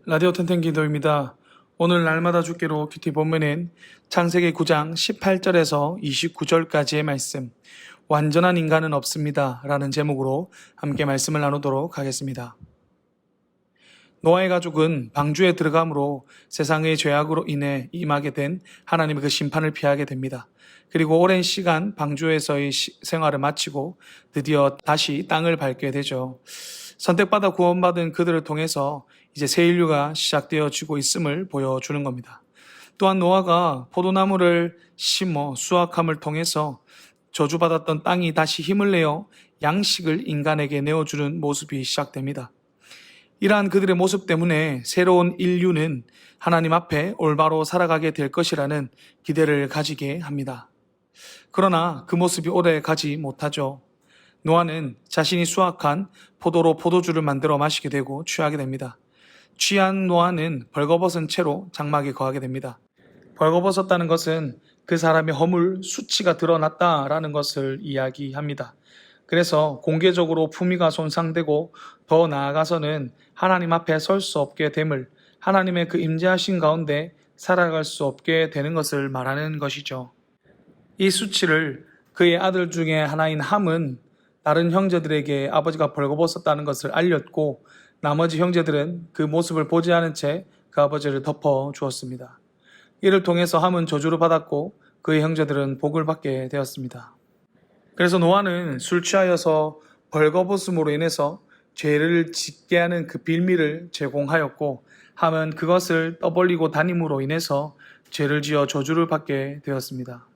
라디오 텐텐기도입니다. 오늘 날마다 죽기로 큐티 본문은 창세기 9장 18절에서 29절까지의 말씀, 완전한 인간은 없습니다 라는 제목으로 함께 말씀을 나누도록 하겠습니다. 노아의 가족은 방주에 들어감으로 세상의 죄악으로 인해 임하게 된 하나님의 그 심판을 피하게 됩니다. 그리고 오랜 시간 방주에서의 생활을 마치고 드디어 다시 땅을 밟게 되죠. 선택받아 구원받은 그들을 통해서 이제 새 인류가 시작되어지고 있음을 보여주는 겁니다. 또한 노아가 포도나무를 심어 수확함을 통해서 저주받았던 땅이 다시 힘을 내어 양식을 인간에게 내어주는 모습이 시작됩니다. 이러한 그들의 모습 때문에 새로운 인류는 하나님 앞에 올바로 살아가게 될 것이라는 기대를 가지게 합니다. 그러나 그 모습이 오래 가지 못하죠. 노아는 자신이 수확한 포도로 포도주를 만들어 마시게 되고 취하게 됩니다. 취한 노아는 벌거벗은 채로 장막에 거하게 됩니다. 벌거벗었다는 것은 그 사람의 허물, 수치가 드러났다라는 것을 이야기합니다. 그래서 공개적으로 품위가 손상되고 더 나아가서는 하나님 앞에 설 수 없게 됨을, 하나님의 그 임재하신 가운데 살아갈 수 없게 되는 것을 말하는 것이죠. 이 수치를 그의 아들 중에 하나인 함은 다른 형제들에게 아버지가 벌거벗었다는 것을 알렸고, 나머지 형제들은 그 모습을 보지 않은 채 그 아버지를 덮어 주었습니다. 이를 통해서 함은 저주를 받았고 그의 형제들은 복을 받게 되었습니다. 그래서 노아는 술 취하여서 벌거벗음으로 인해서 죄를 짓게 하는 그 빌미를 제공하였고, 함은 그것을 떠벌리고 다님으로 인해서 죄를 지어 저주를 받게 되었습니다.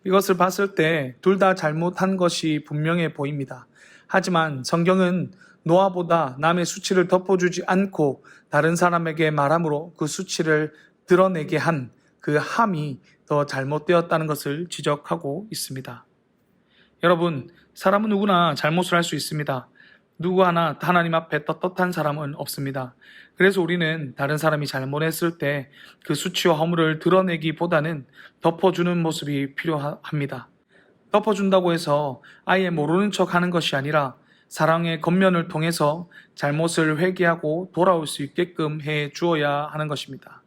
이것을 봤을 때 둘 다 잘못한 것이 분명해 보입니다. 하지만 성경은 노아보다 남의 수치를 덮어주지 않고 다른 사람에게 말함으로 그 수치를 드러내게 한 그 함이 더 잘못되었다는 것을 지적하고 있습니다. 여러분, 사람은 누구나 잘못을 할 수 있습니다. 누구 하나 하나님 앞에 떳떳한 사람은 없습니다. 그래서 우리는 다른 사람이 잘못했을 때 그 수치와 허물을 드러내기보다는 덮어주는 모습이 필요합니다. 덮어준다고 해서 아예 모르는 척 하는 것이 아니라 사랑의 겉면을 통해서 잘못을 회개하고 돌아올 수 있게끔 해 주어야 하는 것입니다.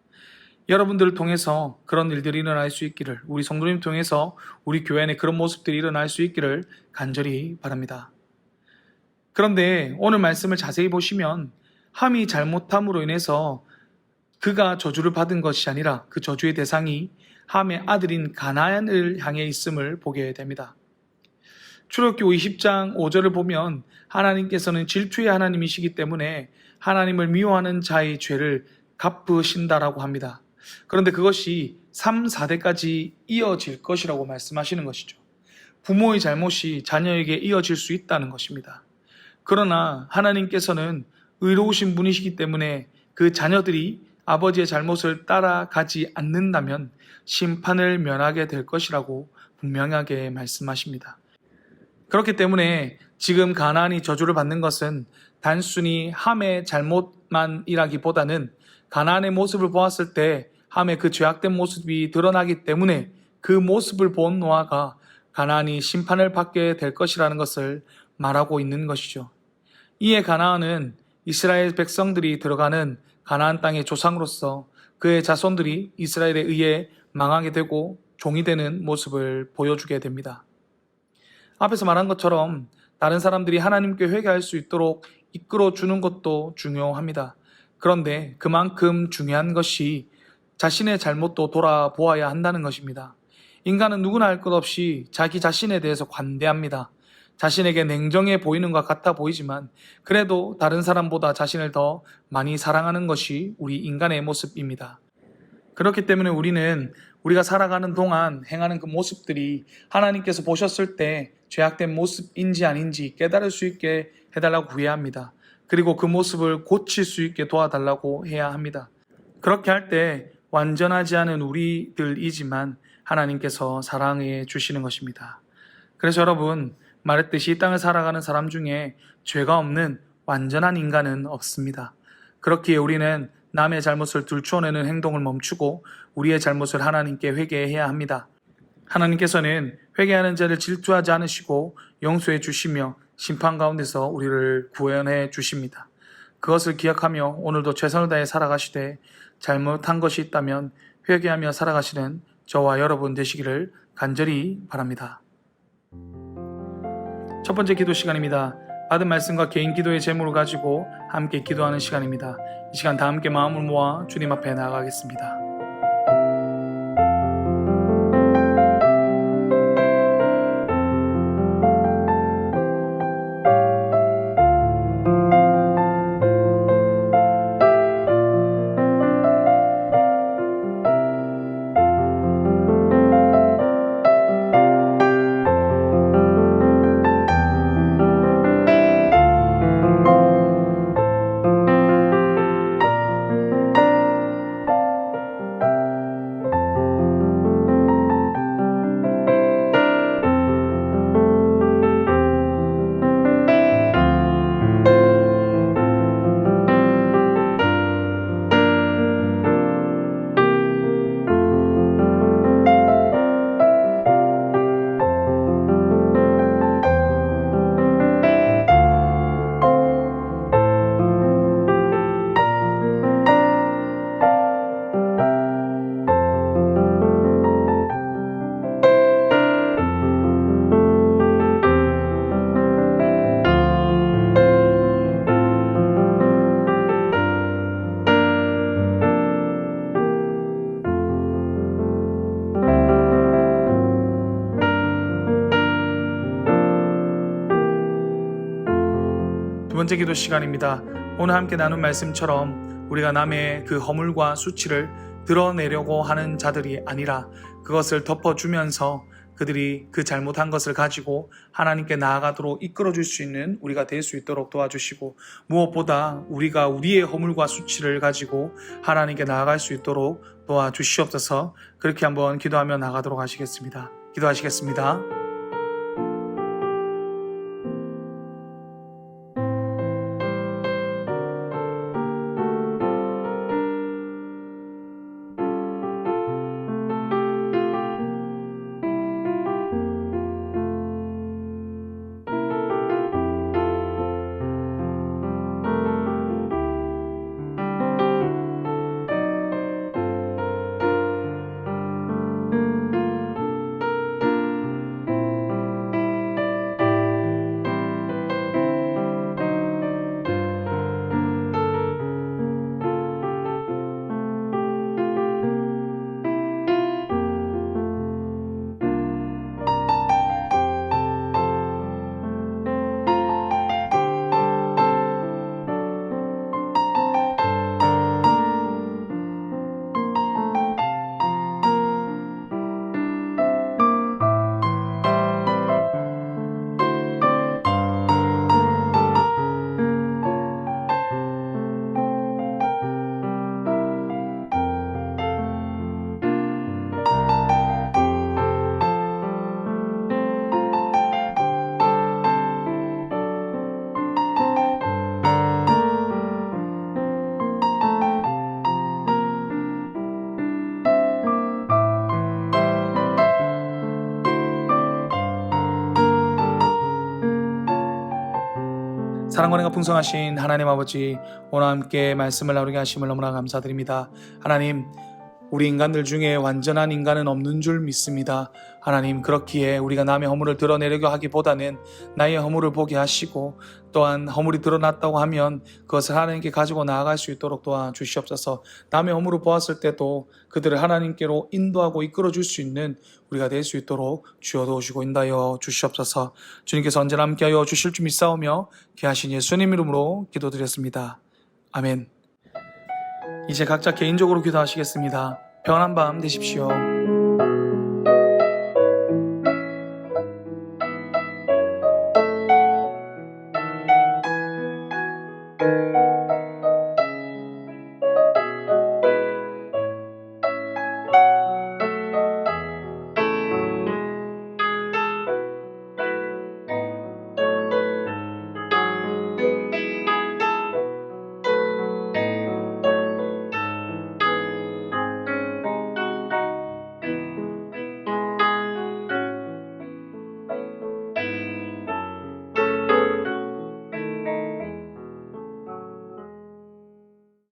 여러분들을 통해서 그런 일들이 일어날 수 있기를, 우리 성도님 통해서 우리 교회 안에 그런 모습들이 일어날 수 있기를 간절히 바랍니다. 그런데 오늘 말씀을 자세히 보시면 함이 잘못함으로 인해서 그가 저주를 받은 것이 아니라 그 저주의 대상이 함의 아들인 가나안을 향해 있음을 보게 됩니다. 출애굽기 20장 5절을 보면 하나님께서는 질투의 하나님이시기 때문에 하나님을 미워하는 자의 죄를 갚으신다라고 합니다. 그런데 그것이 3, 4대까지 이어질 것이라고 말씀하시는 것이죠. 부모의 잘못이 자녀에게 이어질 수 있다는 것입니다. 그러나 하나님께서는 의로우신 분이시기 때문에 그 자녀들이 아버지의 잘못을 따라가지 않는다면 심판을 면하게 될 것이라고 분명하게 말씀하십니다. 그렇기 때문에 지금 가나안이 저주를 받는 것은 단순히 함의 잘못만이라기보다는 가나안의 모습을 보았을 때 함의 그 죄악된 모습이 드러나기 때문에 그 모습을 본 노아가 가나안이 심판을 받게 될 것이라는 것을 말하고 있는 것이죠. 이에 가나안은 이스라엘 백성들이 들어가는 가나안 땅의 조상으로서 그의 자손들이 이스라엘에 의해 망하게 되고 종이 되는 모습을 보여주게 됩니다. 앞에서 말한 것처럼 다른 사람들이 하나님께 회개할 수 있도록 이끌어주는 것도 중요합니다. 그런데 그만큼 중요한 것이 자신의 잘못도 돌아보아야 한다는 것입니다. 인간은 누구나 할 것 없이 자기 자신에 대해서 관대합니다. 자신에게 냉정해 보이는 것 같아 보이지만 그래도 다른 사람보다 자신을 더 많이 사랑하는 것이 우리 인간의 모습입니다. 그렇기 때문에 우리는 우리가 살아가는 동안 행하는 그 모습들이 하나님께서 보셨을 때 죄악된 모습인지 아닌지 깨달을 수 있게 해달라고 구해야 합니다. 그리고 그 모습을 고칠 수 있게 도와달라고 해야 합니다. 그렇게 할 때 완전하지 않은 우리들이지만 하나님께서 사랑해 주시는 것입니다. 그래서 여러분, 말했듯이 이 땅을 살아가는 사람 중에 죄가 없는 완전한 인간은 없습니다. 그렇기에 우리는 남의 잘못을 들추어내는 행동을 멈추고 우리의 잘못을 하나님께 회개해야 합니다. 하나님께서는 회개하는 자를 질투하지 않으시고 용서해 주시며 심판 가운데서 우리를 구원해 주십니다. 그것을 기억하며 오늘도 최선을 다해 살아가시되 잘못한 것이 있다면 회개하며 살아가시는 저와 여러분 되시기를 간절히 바랍니다. 첫 번째 기도 시간입니다. 받은 말씀과 개인 기도의 제목을 가지고 함께 기도하는 시간입니다. 이 시간 다 함께 마음을 모아 주님 앞에 나아가겠습니다. 두 번째 기도 시간입니다. 오늘 함께 나눈 말씀처럼 우리가 남의 그 허물과 수치를 드러내려고 하는 자들이 아니라 그것을 덮어주면서 그들이 그 잘못한 것을 가지고 하나님께 나아가도록 이끌어줄 수 있는 우리가 될 수 있도록 도와주시고, 무엇보다 우리가 우리의 허물과 수치를 가지고 하나님께 나아갈 수 있도록 도와주시옵소서. 그렇게 한번 기도하며 나가도록 하시겠습니다. 기도하시겠습니다. 사랑과 은혜가 풍성하신 하나님 아버지, 오늘 함께 말씀을 나누게 하심을 너무나 감사드립니다. 하나님, 우리 인간들 중에 완전한 인간은 없는 줄 믿습니다. 하나님, 그렇기에 우리가 남의 허물을 드러내려고 하기보다는 나의 허물을 보게 하시고, 또한 허물이 드러났다고 하면 그것을 하나님께 가지고 나아갈 수 있도록 도와주시옵소서. 남의 허물을 보았을 때도 그들을 하나님께로 인도하고 이끌어줄 수 있는 우리가 될 수 있도록 주여 도우시고 인도하여 주시옵소서. 주님께서 언제나 함께하여 주실 줄 믿사오며 귀하신 예수님 이름으로 기도드렸습니다. 아멘. 이제 각자 개인적으로 기도하시겠습니다. 평안한 밤 되십시오.